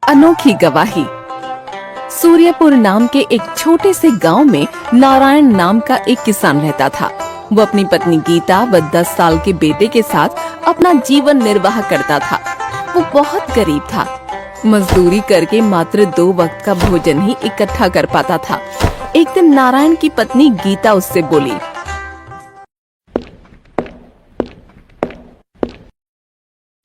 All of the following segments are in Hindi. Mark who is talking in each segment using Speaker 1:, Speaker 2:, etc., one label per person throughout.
Speaker 1: अनोखी गवाही। सूर्यपुर नाम के एक छोटे से गांव में नारायण नाम का एक किसान रहता था। वो अपनी पत्नी गीता व 10 साल के बेटे के साथ अपना जीवन निर्वाह करता था। वो बहुत गरीब था। मजदूरी करके मात्र 2 वक्त का भोजन ही इकट्ठा कर पाता था। एक दिन नारायण की पत्नी गीता उससे बोली,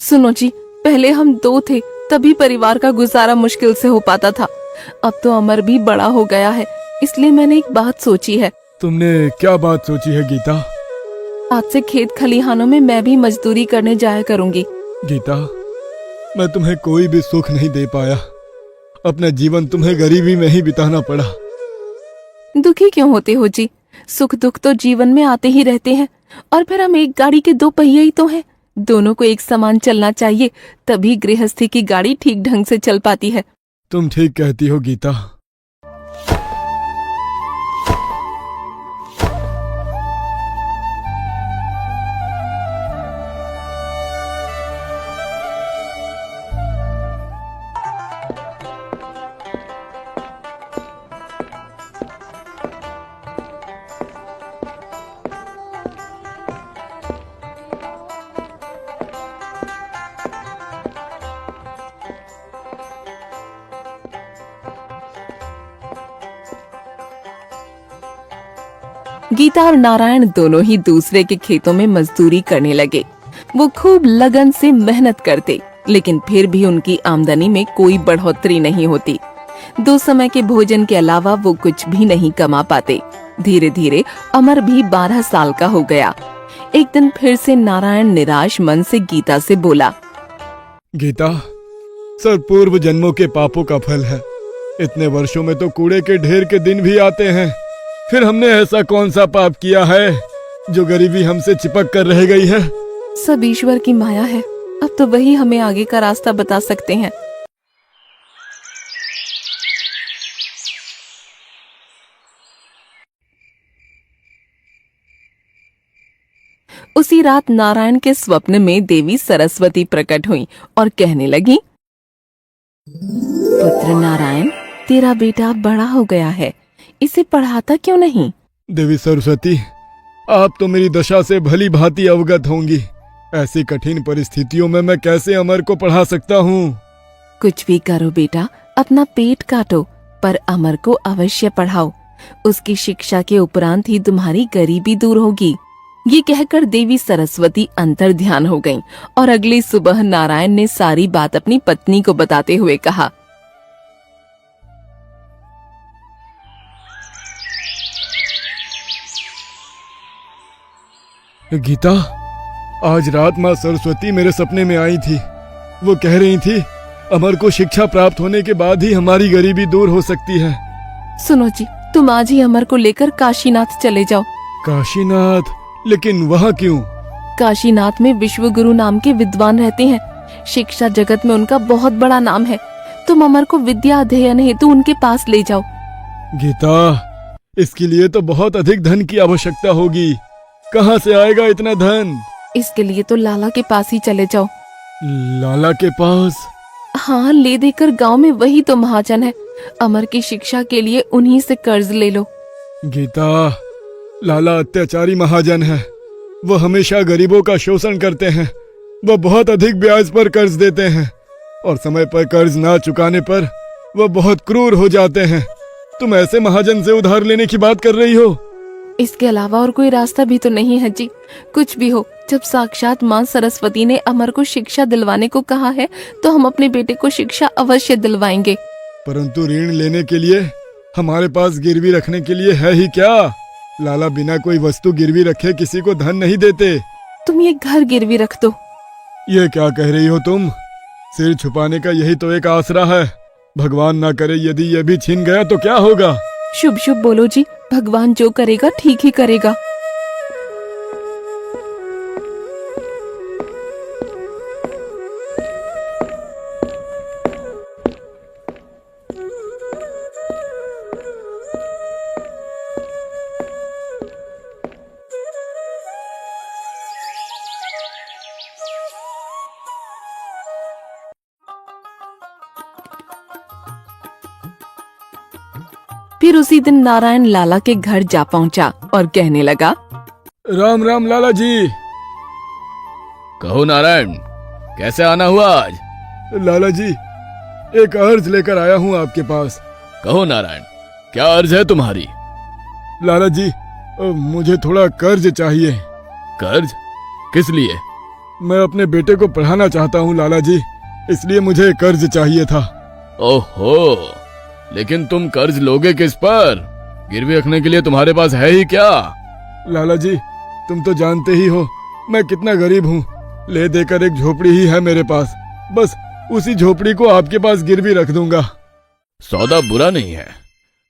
Speaker 1: सुनो जी, पहले हम 2 थे, तभी परिवार का गुजारा मुश्किल से हो पाता था। अब तो अमर भी बड़ा हो गया है, इसलिए मैंने एक बात सोची है।
Speaker 2: तुमने क्या बात सोची है गीता?
Speaker 1: आज से खेत खलिहानों में मैं भी मजदूरी करने जाया करूंगी।
Speaker 2: गीता, मैं तुम्हें कोई भी सुख नहीं दे पाया। अपना जीवन तुम्हें गरीबी में ही बिताना पड़ा।
Speaker 1: दुखी क्यों होते हो जी? सुख दुख तो जीवन में आते ही रहते हैं। और फिर हम एक गाड़ी के 2 पहिए ही तो हैं। दोनों को एक समान चलना चाहिए, तभी गृहस्थी की गाड़ी ठीक ढंग से चल पाती है।
Speaker 2: तुम ठीक कहती हो गीता।
Speaker 1: गीता और नारायण दोनों ही दूसरे के खेतों में मजदूरी करने लगे। वो खूब लगन से मेहनत करते, लेकिन फिर भी उनकी आमदनी में कोई बढ़ोतरी नहीं होती। 2 समय के भोजन के अलावा वो कुछ भी नहीं कमा पाते। धीरे धीरे अमर भी 12 साल का हो गया। एक दिन फिर से नारायण निराश मन से गीता से बोला,
Speaker 2: गीता, सब पूर्व जन्मों के पापों का फल है। इतने वर्षों में तो कूड़े के ढेर के दिन भी आते हैं। फिर हमने ऐसा कौन सा पाप किया है जो गरीबी हमसे चिपक कर रह गई है?
Speaker 1: सब ईश्वर की माया है। अब तो वही हमें आगे का रास्ता बता सकते हैं। उसी रात नारायण के स्वप्न में देवी सरस्वती प्रकट हुई और कहने लगी, पुत्र नारायण, तेरा बेटा बड़ा हो गया है, इसे पढ़ाता क्यों नहीं?
Speaker 2: देवी सरस्वती, आप तो मेरी दशा से भली भांति अवगत होंगी। ऐसी कठिन परिस्थितियों में मैं कैसे अमर को पढ़ा सकता हूँ?
Speaker 1: कुछ भी करो बेटा, अपना पेट काटो, पर अमर को अवश्य पढ़ाओ। उसकी शिक्षा के उपरांत ही तुम्हारी गरीबी दूर होगी। ये कहकर देवी सरस्वती अंतर ध्यान हो गईं और अगली सुबह नारायण ने सारी बात अपनी पत्नी को बताते हुए कहा,
Speaker 2: गीता, आज रात माँ सरस्वती मेरे सपने में आई थी। वो कह रही थी, अमर को शिक्षा प्राप्त होने के बाद ही हमारी गरीबी दूर हो सकती है।
Speaker 1: सुनो जी, तुम आज ही अमर को लेकर काशीनाथ चले जाओ।
Speaker 2: काशीनाथ? लेकिन वहाँ क्यों?
Speaker 1: काशीनाथ में विश्व गुरु नाम के विद्वान रहते हैं। शिक्षा जगत में उनका बहुत बड़ा नाम है। तुम अमर को विद्या अध्ययन हेतु उनके पास ले जाओ।
Speaker 2: गीता, इसके लिए तो बहुत अधिक धन की आवश्यकता होगी। कहाँ से आएगा इतना धन?
Speaker 1: इसके लिए तो लाला के पास ही चले जाओ।
Speaker 2: लाला के पास?
Speaker 1: हाँ, ले देकर गांव में वही तो महाजन है। अमर की शिक्षा के लिए उन्हीं से कर्ज ले लो।
Speaker 2: गीता, लाला अत्याचारी महाजन है। वो हमेशा गरीबों का शोषण करते हैं। वो बहुत अधिक ब्याज पर कर्ज देते हैं और समय पर कर्ज ना चुकाने पर वो बहुत क्रूर हो जाते हैं। तुम ऐसे महाजन से उधार लेने की बात कर रही हो?
Speaker 1: इसके अलावा और कोई रास्ता भी तो नहीं है जी। कुछ भी हो, जब साक्षात माँ सरस्वती ने अमर को शिक्षा दिलवाने को कहा है, तो हम अपने बेटे को शिक्षा अवश्य दिलवाएंगे।
Speaker 2: परंतु ऋण लेने के लिए हमारे पास गिरवी रखने के लिए है ही क्या? लाला बिना कोई वस्तु गिरवी रखे किसी को धन नहीं देते।
Speaker 1: तुम ये घर गिरवी रख दो।
Speaker 2: ये क्या कह रही हो तुम? सिर छुपाने का यही तो एक आसरा है। भगवान ना करे यदि ये भी छिन गया तो क्या होगा?
Speaker 1: शुभ शुभ बोलो जी, भगवान जो करेगा ठीक ही करेगा। फिर उसी दिन नारायण लाला के घर जा पहुंचा और कहने लगा,
Speaker 2: राम राम लाला जी।
Speaker 3: कहो नारायण, कैसे आना हुआ आज?
Speaker 2: लाला जी, एक अर्ज लेकर आया हूँ आपके पास।
Speaker 3: कहो नारायण, क्या अर्ज है तुम्हारी?
Speaker 2: लाला जी, मुझे थोड़ा कर्ज चाहिए।
Speaker 3: कर्ज? किस लिए?
Speaker 2: मैं अपने बेटे को पढ़ाना चाहता हूँ लाला जी, इसलिए मुझे कर्ज चाहिए था।
Speaker 3: ओहो, लेकिन तुम कर्ज लोगे किस पर? गिरवी रखने के लिए तुम्हारे पास है ही क्या?
Speaker 2: लाला जी, तुम तो जानते ही हो मैं कितना गरीब हूँ। ले देकर एक झोपड़ी ही है मेरे पास, बस उसी झोपड़ी को आपके पास गिरवी रख दूंगा।
Speaker 3: सौदा बुरा नहीं है।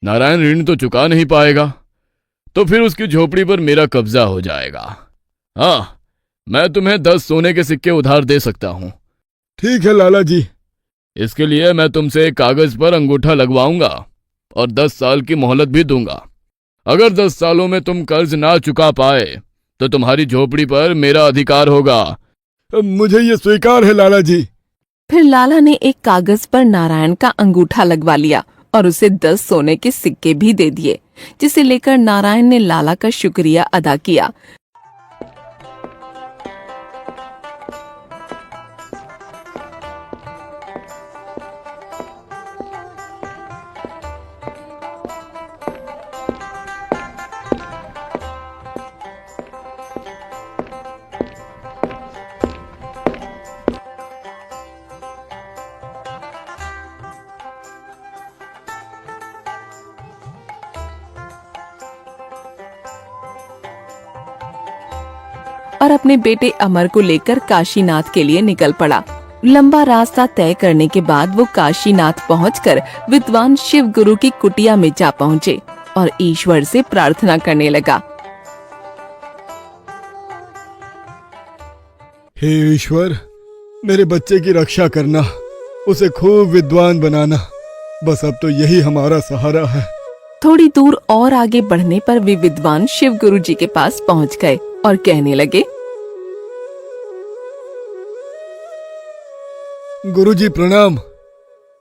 Speaker 3: नारायण ऋण तो चुका नहीं पाएगा, तो फिर उसकी झोपड़ी पर मेरा कब्जा हो जाएगा। हाँ, मैं तुम्हें 10 सोने के सिक्के उधार दे सकता हूँ।
Speaker 2: ठीक है लाला जी।
Speaker 3: इसके लिए मैं तुमसे एक कागज पर अंगूठा लगवाऊंगा और 10 साल की मोहलत भी दूंगा। अगर 10 सालों में तुम कर्ज ना चुका पाए तो तुम्हारी झोपड़ी पर मेरा अधिकार होगा।
Speaker 2: मुझे ये स्वीकार है लाला जी।
Speaker 1: फिर लाला ने एक कागज पर नारायण का अंगूठा लगवा लिया और उसे 10 सोने के सिक्के भी दे दिए, जिसे लेकर नारायण ने लाला का शुक्रिया अदा किया। और अपने बेटे अमर को लेकर काशीनाथ के लिए निकल पड़ा। लंबा रास्ता तय करने के बाद वो काशीनाथ पहुंचकर विद्वान शिव गुरु की कुटिया में जा पहुंचे और ईश्वर से प्रार्थना करने लगा।
Speaker 2: हे ईश्वर, मेरे बच्चे की रक्षा करना, उसे खूब विद्वान बनाना, बस अब तो यही हमारा सहारा है।
Speaker 1: थोड़ी दूर और आगे बढ़ने पर वे विद्वान शिव गुरु जी के पास पहुंच गए और कहने लगे,
Speaker 2: गुरुजी प्रणाम।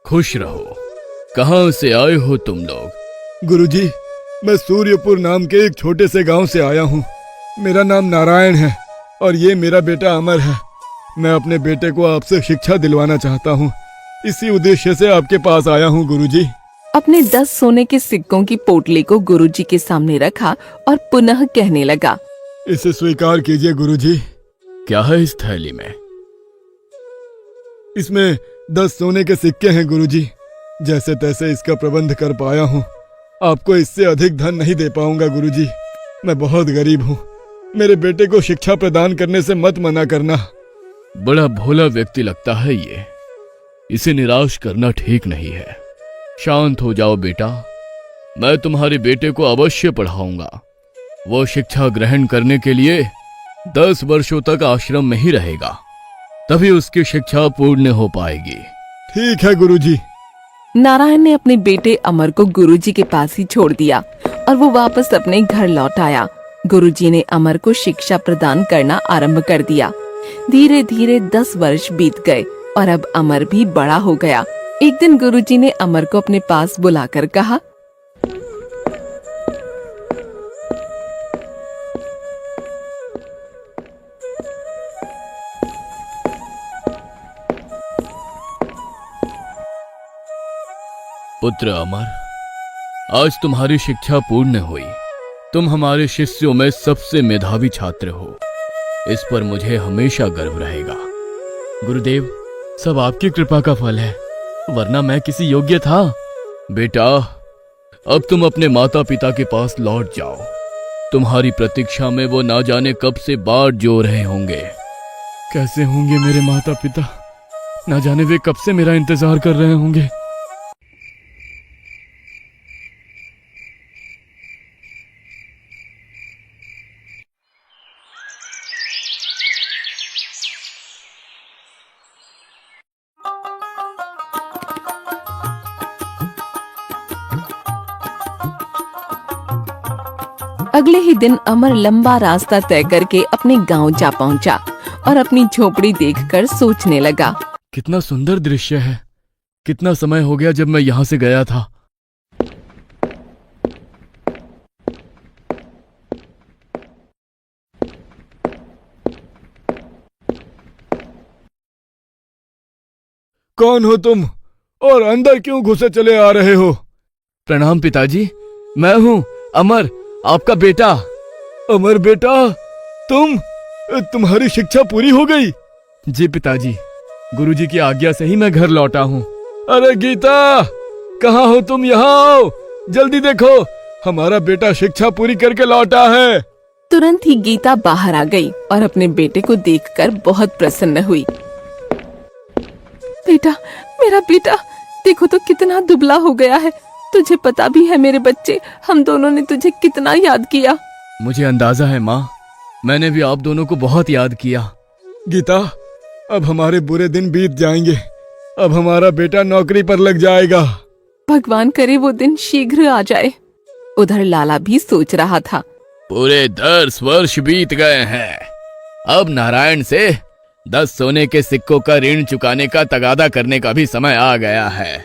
Speaker 3: खुश रहो। कहाँ से आए हो तुम लोग?
Speaker 2: गुरुजी, मैं सूर्यपुर नाम के एक छोटे से गांव से आया हूँ। मेरा नाम नारायण है और ये मेरा बेटा अमर है। मैं अपने बेटे को आपसे शिक्षा दिलवाना चाहता हूँ, इसी उद्देश्य से आपके पास आया हूँ गुरुजी।
Speaker 1: अपने 10 सोने के सिक्कों की पोटली को गुरुजी के सामने रखा और पुनः कहने लगा,
Speaker 2: इसे स्वीकार कीजिए गुरुजी।
Speaker 3: क्या है इस थैली में?
Speaker 2: इसमें 10 सोने के सिक्के हैं गुरुजी। जैसे तैसे इसका प्रबंध कर पाया हूँ, आपको इससे अधिक धन नहीं दे पाऊंगा गुरुजी। मैं बहुत गरीब हूँ, मेरे बेटे को शिक्षा प्रदान करने से मत मना करना।
Speaker 3: बड़ा भोला व्यक्ति लगता है ये, इसे निराश करना ठीक नहीं है। शांत हो जाओ बेटा, मैं तुम्हारे बेटे को अवश्य पढ़ाऊंगा। वो शिक्षा ग्रहण करने के लिए 10 वर्षों तक आश्रम में ही रहेगा, तभी उसकी शिक्षा पूर्ण हो पाएगी।
Speaker 2: ठीक है गुरुजी।
Speaker 1: नारायण ने अपने बेटे अमर को गुरुजी के पास ही छोड़ दिया और वो वापस अपने घर लौट आया। गुरुजी ने अमर को शिक्षा प्रदान करना आरंभ कर दिया। धीरे धीरे 10 वर्ष बीत गए और अब अमर भी बड़ा हो गया। एक दिन गुरुजी ने अमर को अपने पास बुलाकर कहा,
Speaker 3: पुत्र अमर, आज तुम्हारी शिक्षा पूर्ण हुई। तुम हमारे शिष्यों में सबसे मेधावी छात्र हो, इस पर मुझे हमेशा गर्व रहेगा। गुरुदेव, सब आपकी कृपा का फल है, वरना मैं किसी योग्य था। बेटा, अब तुम अपने माता पिता के पास लौट जाओ। तुम्हारी प्रतीक्षा में वो ना जाने कब से बाट जो रहे होंगे।
Speaker 2: कैसे होंगे मेरे माता पिता? ना जाने वे कब से मेरा इंतजार कर रहे होंगे।
Speaker 1: अगले ही दिन अमर लंबा रास्ता तय करके अपने गांव जा पहुंचा और अपनी झोपड़ी देखकर सोचने लगा,
Speaker 3: कितना सुंदर दृश्य है। कितना समय हो गया जब मैं यहाँ से गया था।
Speaker 2: कौन हो तुम और अंदर क्यों घुसे चले आ रहे हो?
Speaker 3: प्रणाम पिताजी, मैं हूँ अमर, आपका बेटा।
Speaker 2: अमर बेटा, तुम्हारी शिक्षा पूरी हो गई?
Speaker 3: जी पिताजी, गुरुजी की आज्ञा से ही मैं घर लौटा हूँ।
Speaker 2: अरे गीता, कहाँ हो तुम? यहाँ आओ, जल्दी देखो, हमारा बेटा शिक्षा पूरी करके लौटा है।
Speaker 1: तुरंत ही गीता बाहर आ गई और अपने बेटे को देखकर बहुत प्रसन्न हुई। बेटा, मेरा बेटा, देखो तो कितना दुबला हो गया है। तुझे पता भी है मेरे बच्चे, हम दोनों ने तुझे कितना याद किया।
Speaker 3: मुझे अंदाजा है माँ, मैंने भी आप दोनों को बहुत याद किया।
Speaker 2: गीता, अब हमारे बुरे दिन बीत जाएंगे। अब हमारा बेटा नौकरी पर लग जाएगा।
Speaker 1: भगवान करे वो दिन शीघ्र आ जाए। उधर लाला भी सोच रहा था।
Speaker 3: पूरे 10 वर्ष बीत गए हैं। अब नारायण से 10 सोने के सिक्कों का ऋण चुकाने का तगादा करने का भी समय आ गया है।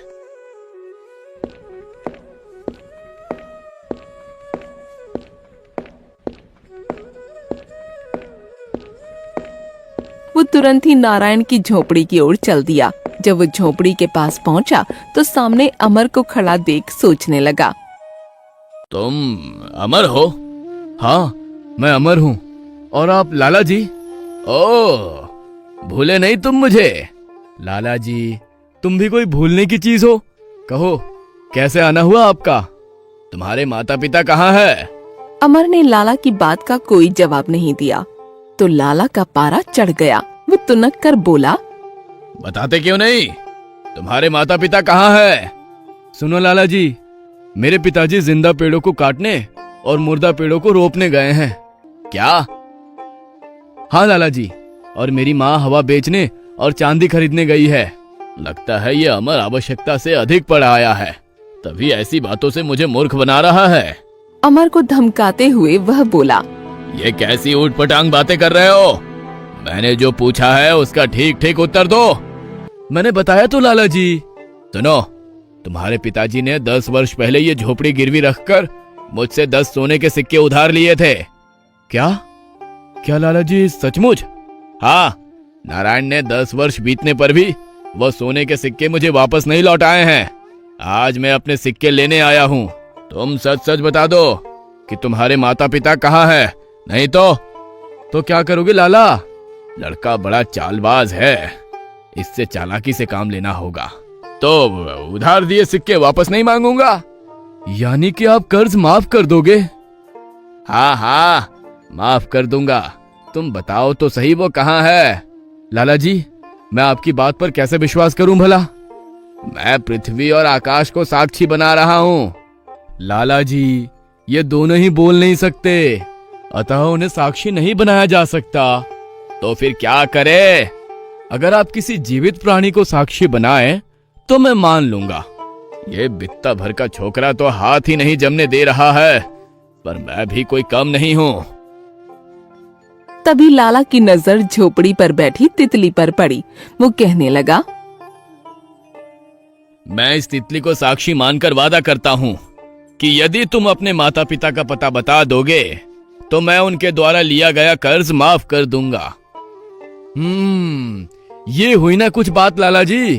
Speaker 1: वो तुरंत ही नारायण की झोपड़ी की ओर चल दिया। जब वो झोपड़ी के पास पहुंचा तो सामने अमर को खड़ा देख सोचने लगा।
Speaker 3: तुम अमर हो? हाँ, मैं अमर हूँ। और आप लाला जी? ओह, भूले नहीं तुम मुझे? लाला जी, तुम भी कोई भूलने की चीज हो? कहो, कैसे आना हुआ आपका? तुम्हारे माता पिता कहाँ है?
Speaker 1: अमर ने लाला की बात का कोई जवाब नहीं दिया तो लाला का पारा चढ़ गया। वो तुनक कर बोला,
Speaker 3: बताते क्यों नहीं? तुम्हारे माता पिता कहाँ है? सुनो लाला जी, मेरे पिताजी जिंदा पेड़ों को काटने और मुर्दा पेड़ों को रोपने गए हैं। क्या? हाँ लाला जी, और मेरी माँ हवा बेचने और चांदी खरीदने गई है। लगता है ये अमर आवश्यकता से अधिक पड़ आया है, तभी ऐसी बातों से मुझे मूर्ख बना रहा है।
Speaker 1: अमर को धमकाते हुए वह बोला,
Speaker 3: ये कैसी ऊटपटांग बातें कर रहे हो? मैंने जो पूछा है उसका ठीक ठीक उत्तर दो। मैंने बताया तो लाला जी। सुनो, तुम्हारे पिताजी ने 10 वर्ष पहले ये झोपड़ी गिरवी रखकर मुझसे 10 सोने के सिक्के उधार लिए थे। क्या? क्या लाला जी, सचमुच? हाँ, नारायण ने 10 वर्ष बीतने पर भी वो सोने के सिक्के मुझे वापस नहीं लौटाए हैं। आज मैं अपने सिक्के लेने आया हूँ। तुम सच सच बता दो कि तुम्हारे माता पिता कहाँ है, नहीं तो क्या करोगे लाला? लड़का बड़ा चालबाज है, इससे चालाकी से काम लेना होगा। तो उधार दिए सिक्के वापस नहीं मांगूंगा। यानी कि आप कर्ज माफ कर दोगे? हाँ हाँ, माफ कर दूंगा। तुम बताओ तो सही वो कहाँ है? लाला जी, मैं आपकी बात पर कैसे विश्वास करूं भला? मैं पृथ्वी और आकाश को साक्षी बना रहा हूँ। लाला जी, ये दोनों ही बोल नहीं सकते, अतः उन्हें साक्षी नहीं बनाया जा सकता। तो फिर क्या करे? अगर आप किसी जीवित प्राणी को साक्षी बनाए तो मैं मान लूंगा। ये बित्ता भर का छोकरा तो हाथ ही नहीं जमने दे रहा है, पर मैं भी कोई कम नहीं हूँ।
Speaker 1: तभी लाला की नजर झोपड़ी पर बैठी तितली पर पड़ी। वो कहने लगा,
Speaker 3: मैं इस तितली को साक्षी मानकर वादा करता हूँ कि यदि तुम अपने माता पिता का पता बता दोगे तो मैं उनके द्वारा लिया गया कर्ज माफ कर दूंगा। ये हुई ना कुछ बात लाला जी।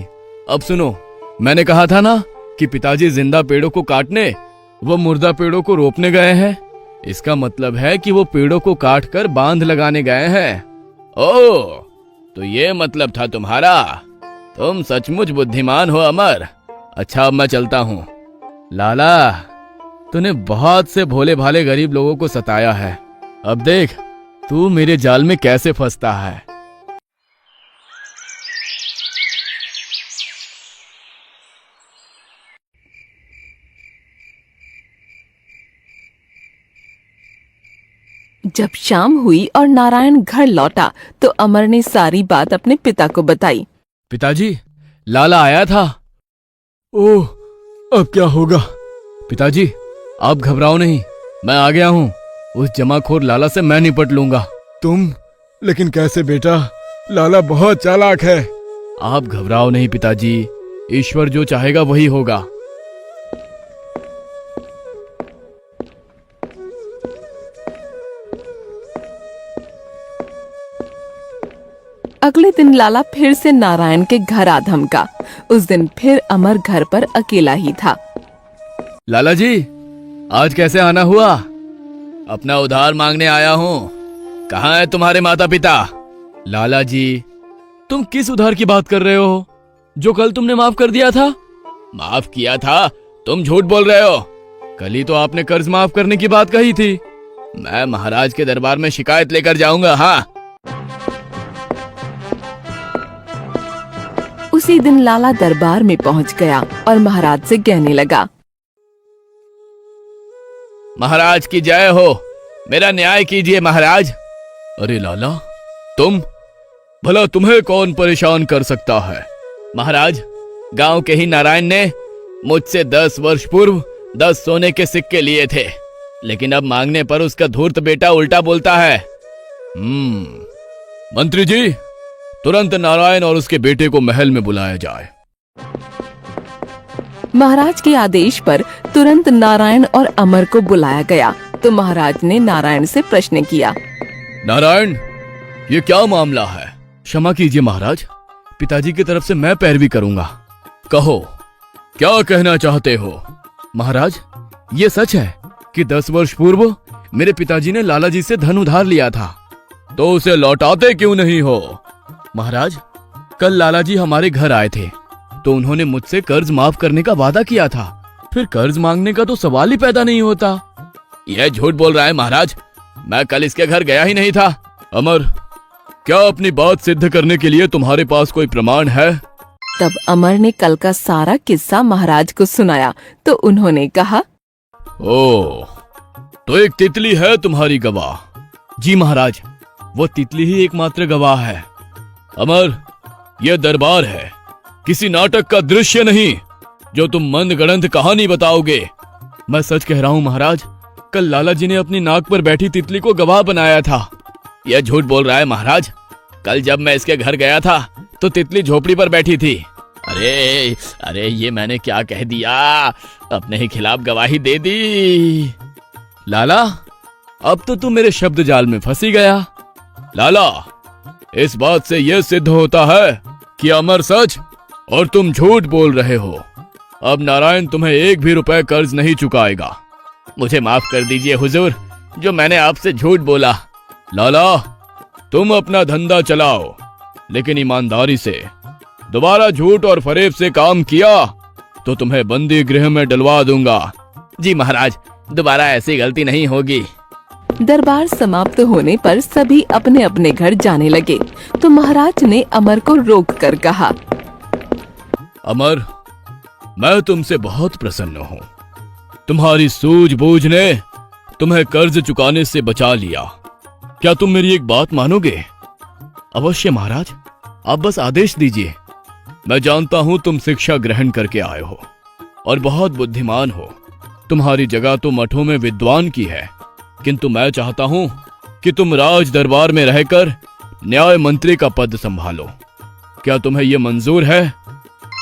Speaker 3: अब सुनो, मैंने कहा था ना कि पिताजी जिंदा पेड़ों को काटने वो मुर्दा पेड़ों को रोपने गए हैं। इसका मतलब है कि वो पेड़ों को काट कर बांध लगाने गए हैं। ओह, तो ये मतलब था तुम्हारा। तुम सचमुच बुद्धिमान हो अमर। अच्छा, अब मैं चलता हूँ। लाला, तूने बहुत से भोले भाले गरीब लोगों को सताया है। अब देख तू मेरे जाल में कैसे फंसता है।
Speaker 1: जब शाम हुई और नारायण घर लौटा तो अमर ने सारी बात अपने पिता को बताई।
Speaker 3: पिताजी, लाला आया था।
Speaker 2: ओह, अब क्या होगा?
Speaker 3: पिताजी, आप घबराओ नहीं, मैं आ गया हूँ। उस जमाखोर लाला से मैं निपट लूंगा।
Speaker 2: तुम? लेकिन कैसे बेटा? लाला बहुत चालाक है।
Speaker 3: आप घबराओ नहीं पिताजी, ईश्वर जो चाहेगा वही होगा।
Speaker 1: अगले दिन लाला फिर से नारायण के घर आ धमका। उस दिन फिर अमर घर पर अकेला ही था।
Speaker 3: लाला जी, आज कैसे आना हुआ? अपना उधार मांगने आया हूँ। कहाँ है तुम्हारे माता पिता? लाला जी, तुम किस उधार की बात कर रहे हो जो कल तुमने माफ कर दिया था? माफ किया था? तुम झूठ बोल रहे हो। कल ही तो आपने कर्ज माफ करने की बात कही थी। मैं महाराज के दरबार में शिकायत लेकर जाऊंगा। हाँ।
Speaker 1: उसी दिन लाला दरबार में पहुंच गया और महाराज से कहने लगा,
Speaker 3: महाराज की जय हो, मेरा न्याय कीजिए महाराज। अरे लाला, तुम? भला तुम्हें कौन परेशान कर सकता है? महाराज, गांव के ही नारायण ने मुझसे 10 वर्ष पूर्व 10 सोने के सिक्के लिए थे, लेकिन अब मांगने पर उसका धूर्त बेटा उल्टा बोलता है। मंत्री जी, तुरंत नारायण और उसके बेटे को महल में बुलाया जाए।
Speaker 1: महाराज के आदेश पर तुरंत नारायण और अमर को बुलाया गया तो महाराज ने नारायण से प्रश्न किया।
Speaker 3: नारायण, ये क्या मामला है? क्षमा कीजिए महाराज, पिताजी की तरफ से मैं पैरवी करूंगा। कहो, क्या कहना चाहते हो? महाराज, ये सच है कि 10 वर्ष पूर्व मेरे पिताजी ने लाला जी से धन उधार लिया था, तो उसे लौटाते क्यों नहीं हो? महाराज, कल लाला जी हमारे घर आए थे तो उन्होंने मुझसे कर्ज माफ करने का वादा किया था। फिर कर्ज मांगने का तो सवाल ही पैदा नहीं होता। यह झूठ बोल रहा है महाराज, मैं कल इसके घर गया ही नहीं था। अमर, क्या अपनी बात सिद्ध करने के लिए तुम्हारे पास कोई प्रमाण है?
Speaker 1: तब अमर ने कल का सारा किस्सा महाराज को सुनाया तो उन्होंने कहा,
Speaker 3: ओह, तो एक तितली है तुम्हारी गवाह? जी महाराज, वो तितली ही एकमात्र गवाह है। अमर, यह दरबार है, किसी नाटक का दृश्य नहीं जो तुम मनगढ़ंत कहानी बताओगे। मैं सच कह रहा हूँ महाराज, कल लाला जी ने अपनी नाक पर बैठी तितली को गवाह बनाया था। यह झूठ बोल रहा है महाराज, कल जब मैं इसके घर गया था तो तितली झोपड़ी पर बैठी थी। अरे ये मैंने क्या कह दिया, अपने ही खिलाफ गवाही दे दी। लाला, अब तो तुम मेरे शब्द जाल में फंसी गया। लाला, इस बात से यह सिद्ध होता है कि अमर सच और तुम झूठ बोल रहे हो। अब नारायण तुम्हें 1 भी रुपए कर्ज नहीं चुकाएगा। मुझे माफ कर दीजिए हुजूर, जो मैंने आपसे झूठ बोला। लाला, तुम अपना धंधा चलाओ, लेकिन ईमानदारी से। दोबारा झूठ और फरेब से काम किया तो तुम्हें बंदी गृह में डलवा दूंगा। जी महाराज, दोबारा ऐसी गलती नहीं होगी।
Speaker 1: दरबार समाप्त होने पर सभी अपने अपने घर जाने लगे तो महाराज ने अमर को रोक कर कहा,
Speaker 3: अमर, मैं तुमसे बहुत प्रसन्न हूँ। तुम्हारी सूझबूझ ने तुम्हें कर्ज चुकाने से बचा लिया। क्या तुम मेरी एक बात मानोगे? अवश्य महाराज, आप बस आदेश दीजिए। मैं जानता हूँ तुम शिक्षा ग्रहण करके आए हो और बहुत बुद्धिमान हो। तुम्हारी जगह तो मठों में विद्वान की है, किंतु मैं चाहता हूँ कि तुम राज दरबार में रहकर न्याय मंत्री का पद संभालो। क्या तुम्हें यह मंजूर है?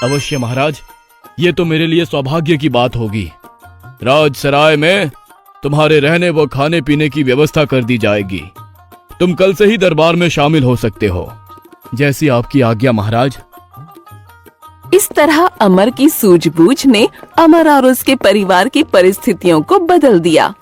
Speaker 3: अवश्य महाराज, ये तो मेरे लिए सौभाग्य की बात होगी। राजसराय में तुम्हारे रहने व खाने पीने की व्यवस्था कर दी जाएगी। तुम कल से ही दरबार में शामिल हो सकते हो। जैसी आपकी आज्ञा महाराज।
Speaker 1: इस तरह अमर की सूझबूझ ने अमर और उसके परिवार की परिस्थितियों को बदल दिया।